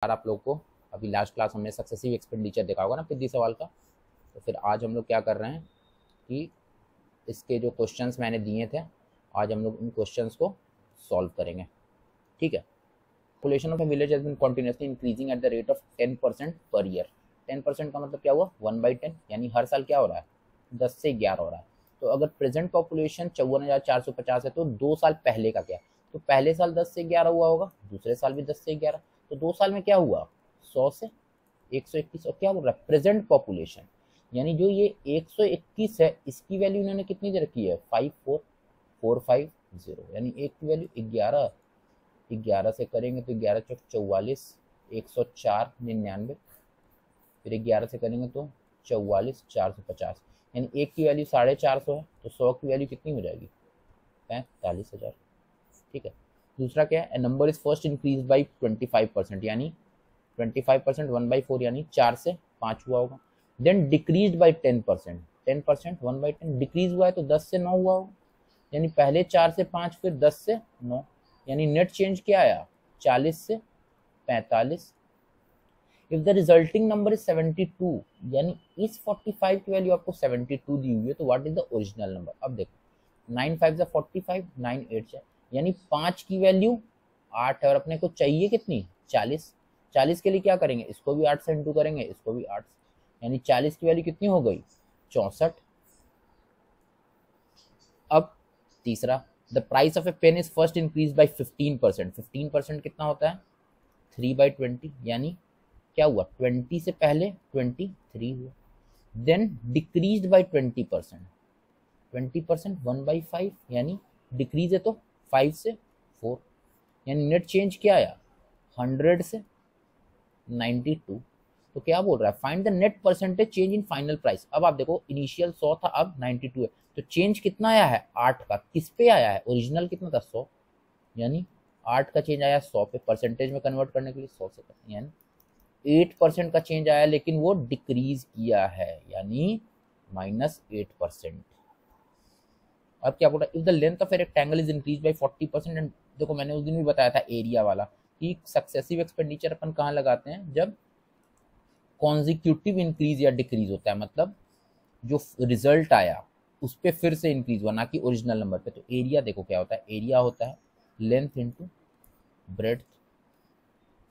आप लोग को अभी लास्ट क्लास हमने सक्सेसिव एक्सपेंडिचर देखा होगा ना पिछले सवाल का। तो फिर आज हम लोग क्या कर रहे हैं कि इसके जो क्वेश्चंस मैंने दिए थे आज हम लोग उन क्वेश्चंस को सॉल्व करेंगे। ठीक है। Population of a village has been continuously increasing at the rate of 10% per year. 10% का मतलब क्या हुआ 1/10, यानी हर साल क्या हो रहा है 10 से 11 हो रहा है। तो अगर प्रेजेंट पॉपुलेशन 54,450 है तो 2 साल पहले का क्या, तो पहले साल 10 से 11 हुआ होगा, दूसरे साल भी 10 से 11, तो 2 साल में क्या हुआ 100 से 121। और क्या बोल रहा है प्रेजेंट पॉपुलेशन, यानी जो ये 121 है इसकी वैल्यू इन्होंने कितनी दे रखी है 54450, यानी एक की वैल्यू 11। 11 से करेंगे तो 11 चौक 44, 104 99, फिर 11 से करेंगे तो 44 450, यानी एक की वैल्यू 450 है, तो 100 की वैल्यू कितनी हो जाएगी 45,000। ठीक है। दूसरा क्या है, number is first increase by 25%, यानी 25% 1/4, यानी 4 से 5 हुआ होगा। देन डिक्रीज बाई 10%, 10% 1/10 डिक्रीज हुआ है तो 10 से 9 हुआ होगा, यानी पहले 4 से 5 फिर 10 से 9, यानी नेट चेंज क्या आया 40 से 45। If the resulting number is 72, यानी इस 45 की वैल्यू आपको 72 दी हुई है, तो what is the original number. अब देखो 9 5 जा 45, 9 8 जा, यानी 5 की वैल्यू 8 है और अपने को चाहिए कितनी 40। 40 के लिए क्या करेंगे, इसको भी 8 से इंटू करेंगे, इसको भी 8 से, यानी 40 की वैल्यू कितनी हो गई 64। अब तीसरा, the price of a pen is first increase by 15%। 15% कितना होता है 3/20, यानी क्या हुआ 20 से पहले 23 हुआ। देन डिक्रीज बाई 20%, 20% 1/5, यानी डिक्रीज है तो 5 से 4, यानी नेट चेंज क्या आया 100 से 92। तो क्या बोल रहा है find the net percentage change in final price. अब आप देखो इनिशियल 100 था, अब 92 है, तो चेंज कितना आया है 8 का, किस पे आया है ओरिजिनल कितना था 100, यानी 8 का चेंज आया 100 पे, परसेंटेज में कन्वर्ट करने के लिए 100 से करते, यानी 8% का चेंज आया, लेकिन वो डिक्रीज किया है, यानी -8%। अब क्या बोल रहा है, if the length of a rectangle is increase by 40%, and देखो मैंने उस दिन भी बताया था एरिया वाला कि सक्सेसिव एक्सपेंडिचर अपन कहाँ लगाते हैं, जब कॉन्जिक्यूटिव इंक्रीज या डिक्रीज होता है, मतलब जो रिजल्ट आया उस पर फिर से इंक्रीज हुआ, ना कि ओरिजिनल नंबर पे। तो एरिया देखो क्या होता है, एरिया होता है लेंथ इंटू ब्रेड्थ।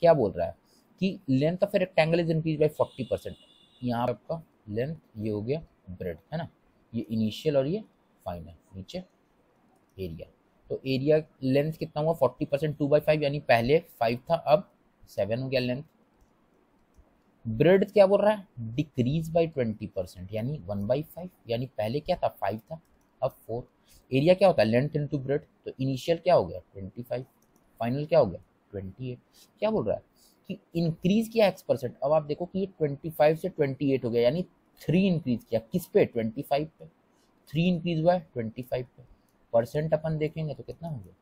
क्या बोल रहा है कि length of a rectangle is increase by 40%, यहाँ आपका लेंथ ये हो गया ब्रेड्थ है ना, ये इनिशियल और ये फाइनल, नीचे एरिया। तो एरिया लेंथ कितना हुआ 40%, 2/5, यानी पहले 5 था अब 7 हो गया लेंथ। ब्रेड्थ क्या बोल रहा है डिक्रीज बाई 20%, यानी 1/5, यानी पहले क्या था 5 था अब 4। एरिया क्या होता है लेंथ इंटू ब्रेड्थ, तो इनिशियल क्या हो गया 25, फाइनल क्या हो गया 28। क्या बोल रहा है कि इंक्रीज किया x%। अब आप देखो कि ये 25 से 28 हो गया, यानी 3 इंक्रीज किया किस पे 25 पे, 3 इंक्रीज हुआ है 25 पे। परसेंट अपन देखेंगे तो कितना हो गया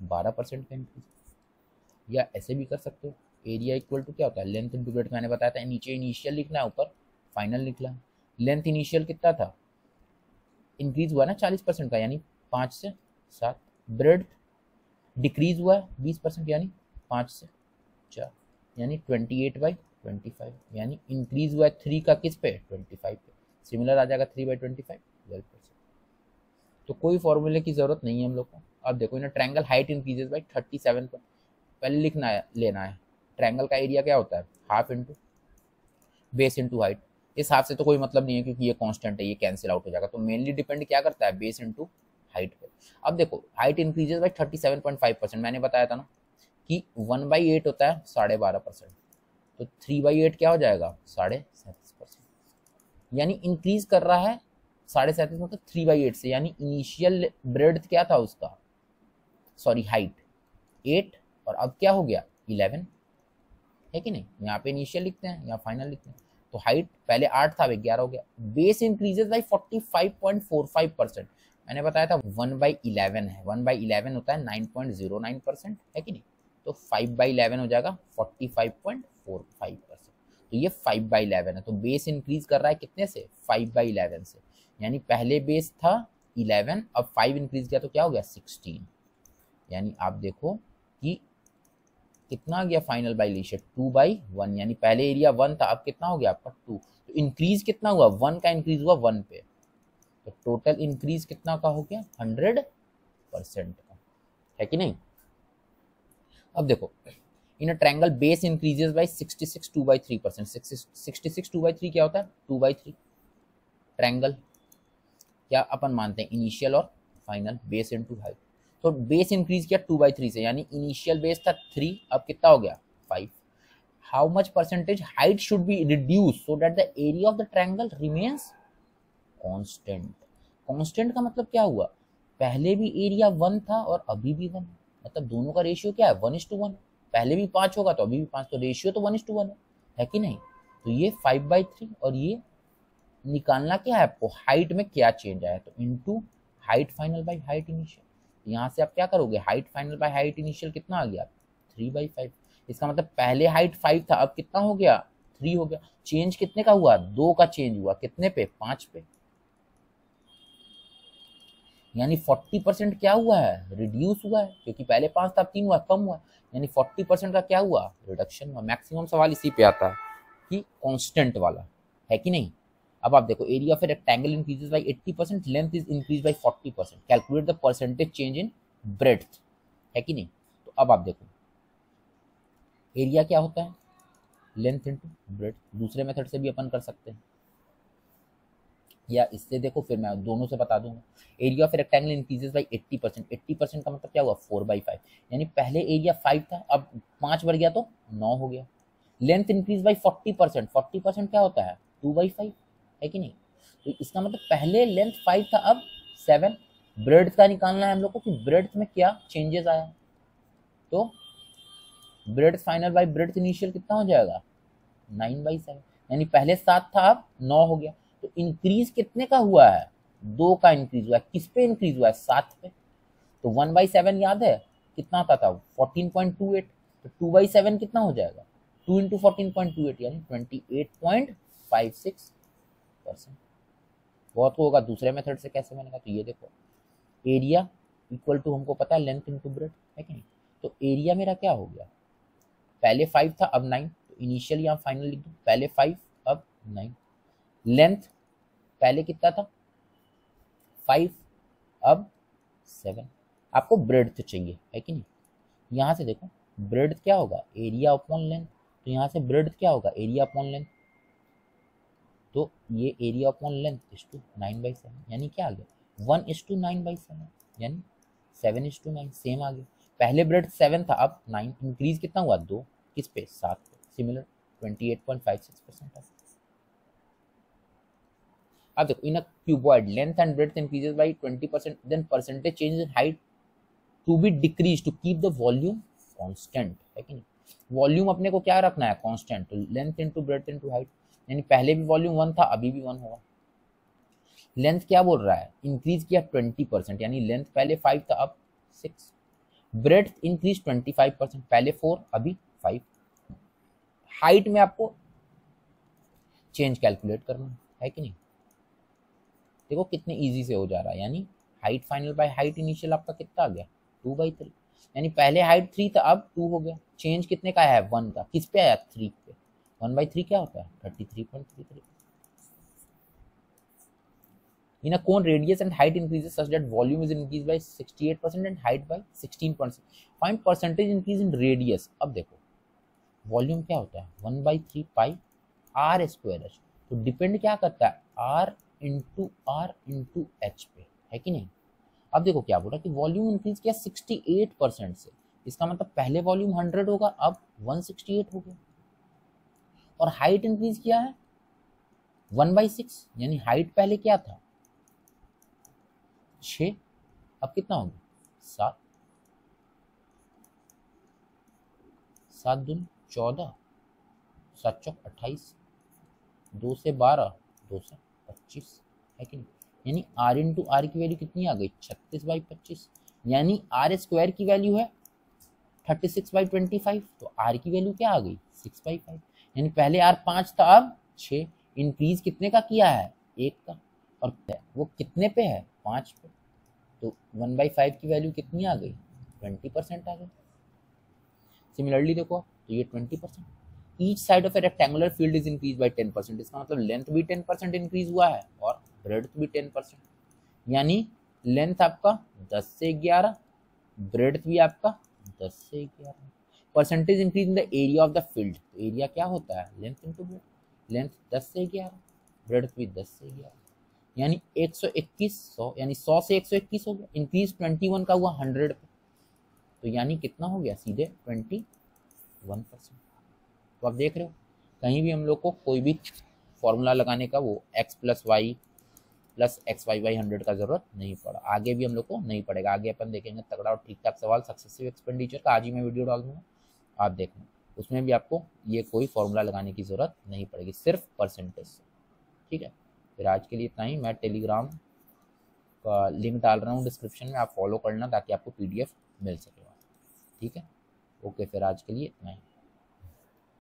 12% का इंक्रीज। या ऐसे भी कर सकते हो, एरिया इक्वल टू क्या होता है लेंथ इंटू ब्रेड्थ, मैंने बताया था नीचे इनिशियल लिखना है ऊपर फाइनल लिखना है। लेंथ इनिशियल कितना था इंक्रीज हुआ ना 40% का, यानी 5 से 7। ब्रेड्थ डिक्रीज हुआ है 20%, यानी 5 से 4, यानी 28/25, यानी इंक्रीज हुआ है 3 का किस पे 25 पे, सिमिलर आ जाएगा 3/25 12%। तो कोई फॉर्मूले की जरूरत नहीं है हम लोग को। अब देखो ना ट्रायंगल हाइट इंक्रीजेस बाई 37 पर, पहले लिखना है लेना है ट्रायंगल का एरिया क्या होता है half into base into height. इस हाफ से तो कोई मतलब नहीं है क्योंकि ये कांस्टेंट है, ये कैंसिल आउट हो जाएगा, तो मेनली डिपेंड क्या करता है बेस इंटू हाइट पे। अब देखो हाइट इंक्रीजेस बाई 37.5%, मैंने बताया था ना कि 1/8 होता है 12.5%, तो 3/8 क्या हो जाएगा 37%, यानी इंक्रीज कर रहा है 37 मतलब 3/8 से, यानी इनिशियल ब्रेड्थ क्या था उसका सॉरी हाइट 8 और अब क्या हो गया 11 है कि नहीं। यहाँ पे इनिशियल लिखते हैं यहाँ फाइनल लिखते हैं, तो हाइट पहले 8 था अब 11 हो गया। बेस इंक्रीजेस बाई 45.45%, मैंने बताया था 1/11 है, 1/11 होता है 9.09% है कि नहीं, तो 5/11 हो जाएगा 45.45%। तो ये 5/11 है, तो बेस इंक्रीज कर रहा है कितने से 5/11 से, यानी पहले बेस था 11 अब 5 इंक्रीज किया तो क्या हो गया 16, यानी आप देखो कि कितना आ गया फाइनल बाय लीजिए 2/1, यानी पहले एरिया 1 था, अब कितना हो गया आपका 2। तो इंक्रीज कितना हुआ, 1 का इंक्रीज हुआ 1 पे, तो टोटल इंक्रीज कितना का हो गया 100% का, है कि नहीं। अब देखो in a triangle base increases by 66 2/3%। 66 2/3 क्या होता है, 2/3 ट्रायंगल क्या अपन मानते हैं, इनिशियल और फाइनल बेस इनटू हाइट। तो बेस इंक्रीज किया 2/3 से, यानी इनिशियल बेस था 3, अब कितना हो गया 5। How much percentage height should be reduce so that the area of the triangle remains constant. Constant का मतलब क्या हुआ, पहले भी एरिया 1 था और अभी भी 1, मतलब दोनों का रेशियो क्या है 1:1। पहले भी 5 होगा तो अभी भी 5, तो रेशियो तो 1:1 है कि नहीं। तो ये 5/3 और ये निकालना क्या है आपको, हाइट में क्या चेंज आया, तो into height final by height initial. यहाँ से आप क्या करोगे, height final by height initial कितना आ गया 3/5। इसका मतलब पहले हाइट 5 था, अब कितना हो गया 3 हो गया। चेंज कितने का हुआ, 2 का चेंज हुआ, कितने पे 5 पे, यानी 40% क्या हुआ है, रिड्यूस हुआ है, क्योंकि पहले 5 था अब 3 हुआ, कम हुआ, यानी 40% का क्या हुआ, रिडक्शन हुआ। मैक्सिमम सवाल इसी पे आता है कि कांस्टेंट वाला, है कि नहीं। अब आप देखो area of a rectangle increases by 80%, length is increase by 40%, calculate the percentage change in breadth, है कि नहीं। तो अब आप देखो एरिया क्या होता है, लेंथ इनटू ब्रेड्थ। दूसरे मेथड से भी अपन कर सकते हैं, या इससे देखो फिर मैं दोनों से बता दूंगा। Area of rectangle increases by 80%। 80% का मतलब क्या हुआ 4/5, यानी पहले एरिया 5 था, अब 5 बढ़ गया तो 9 हो गया। Length increase by 40%। 40% क्या होता है 2/5, है कि नहीं। तो इसका मतलब पहले लेंथ 5 था, अब 7। ब्रेड्थ का निकालना है हम लोग को कि ब्रेड्थ में क्या चेंजेस आया, तो breadth final by breadth initial कितना हो जाएगा 9/7, यानी पहले 7 था अब 9 हो गया। तो इंक्रीज कितने का हुआ है, 2 का इंक्रीज हुआ है, किस पे इंक्रीज हुआ है 7 पे। तो 1/7 याद है कितना आता था 14.28, तो 2/7 कितना हो जाएगा 2 इंटू 14.28, यानी 28.56%। बहुत होगा दूसरे मेथड से कैसे बनेगा, तो ये देखो एरिया इक्वल टू हमको पता है लेंथ इंटू ब्रेड्थ, है कि नहीं। तो एरिया मेरा क्या हो गया, पहले 5 था अब 9, तो इनिशियल या फाइनल लिख दो, पहले 5 अब 9। लेंथ पहले कितना था 5 अब 7। आपको ब्रेड्थ चाहिए, है कि नहीं। यहाँ से देखो ब्रेड्थ क्या होगा एरिया अपॉन लेंथ, तो यहाँ से ब्रेड्थ क्या होगा एरिया अपॉन लेंथ, तो ये area upon length is to 9/7, यानी क्या आ गया 1:9/7, यानी 7:9 सेम आ गया। पहले ब्रेड्थ 7 था अब 9, इंक्रीज कितना हुआ 2, किस पे 7 पे, सिमिलर 28.56%। अब देखो in a cuboid length and breadth increases by 20%, then percentage change in height to be decrease to keep the volume constant, है कि नहीं। वॉल्यूम अपने को क्या रखना है कांस्टेंट, तो length into breadth into height, यानी पहले भी वॉल्यूम 1 था अभी भी 1 होगा। लेंथ क्या बोल रहा है इंक्रीज किया 20%, यानी लेंथ पहले 5 था अब 6। ब्रेड्थ इंक्रीज 25%, पहले 4 अभी 5। हाइट में आपको चेंज कैलकुलेट करना है कि नहीं। देखो कितने इजी से हो जा रहा है, यानी height final by height initial आपका कितना आ गया 2/3, यानी पहले हाइट 3 था अब 2 हो गया। चेंज कितने का है 1 का, किस पे आया 3 पे, 1/3 क्या होता है 33.33। In a cone, radius and height increases such that volume is increased by 68% and height by 16%. Find percentage increase in radius. अब देखो वॉल्यूम क्या होता है 1/3 पाई आर स्क्वायर एच, तो डिपेंड क्या करता है आर इंटू एच पे, है कि नहीं। अब देखो क्या बोला कि वॉल्यूम इंक्रीज किया 68% से, इसका मतलब पहले वॉल्यूम 100 होगा अब 168 हो गया। और हाइट इंक्रीज किया है 1/6, यानी हाइट पहले क्या था 6, अब कितना होगा 7, 7 दूनी 14, 7 चौक 28, 2 से 12, 2 से 25, है कि नहीं। यानी आर इंटू आर की वैल्यू कितनी आ गई 36/25, यानी आर स्क्वायर की वैल्यू है 36/25, तो आर की वैल्यू क्या आ गई 6/5, यानी पहले आर 5 था अब 6। इंक्रीज कितने का किया है 1 का, और वो कितने पे है 5 पे, तो 1/5 की वैल्यू कितनी आ गई 20% आ गई। सिमिलरली देखो तो ये 20%। Each side of A rectangular field is increase by 10%, इसका मतलब लेंथ भी 10% इंक्रीज हुआ है और ब्रेड्थ भी 10%। यानी लेंथ आपका 10 से 11, ब्रेड्थ भी आपका 10 से 11। Percentage increase in the area of the field, area क्या होता है लेंथ इनटू ब्रेड्थ, लेंथ 10 से 11, ब्रेड्थ भी 10 से 11, यानी 121 100, यानी 100 से 121 हो गया। इंक्रीज 21 का हुआ 100 पे, तो यानी कितना हो गया सीधे 21%। तो आप देख रहे हो कहीं भी हम लोग को कोई भी फॉर्मूला लगाने का वो x plus y plus x y by 100 का जरूरत नहीं पड़ा, आगे भी हम लोग को नहीं पड़ेगा। आगे अपन देखेंगे तगड़ा और ठीक ठाक सवाल सक्सेसिव एक्सपेंडिचर का, आज ही मैं वीडियो डाल दूंगा, आप देखना उसमें भी आपको ये कोई फॉर्मूला लगाने की जरूरत नहीं पड़ेगी, सिर्फ परसेंटेज से। ठीक है, फिर आज के लिए इतना ही। मैं टेलीग्राम का लिंक डाल रहा हूँ डिस्क्रिप्शन में, आप फॉलो करना ताकि आपको PDF मिल सके। ठीक है, ओके, फिर आज के लिए इतना ही।